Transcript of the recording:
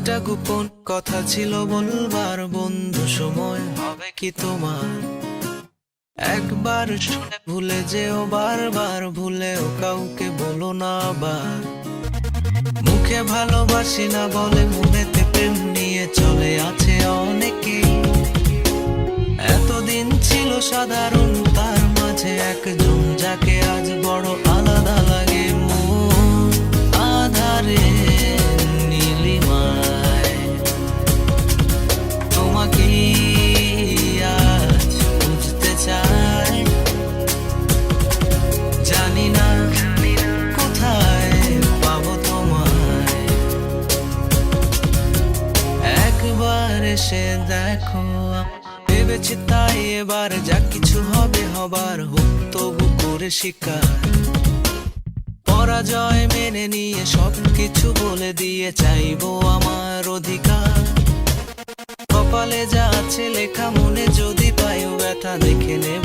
একটা গোপন কথা ছিল বলবার, বন্ধু সময় হবে কি তোমার? একবার শুনে ভুলে যেও, বারবার ভুলেও কাউকে বলো না আবার। মুখে ভালোবাসি না বলে মনেতে প্রেম নিয়ে চলে আছে অনেকেই। এতদিন ছিল সাধারণ, তার মাঝে একজন যাকে আজ বড় আলাদা লাগে। মন আধারে নীলিমায় তোমাকে আজ বুঝতে চাই। জানি না কোথায় পাবো তোমায়, একবার এসে দেখো। ভেবেছি তাই এবার যা কিছু হবে হবার, হোক তবু করে শিকার। পরাজয় মেনে নিয়ে সবকিছু বলে দিয়ে চাইবো আমার অধিকার। কপালে যা আছে লেখা, মনে যদি পাইও ব্যথা দেখে নেব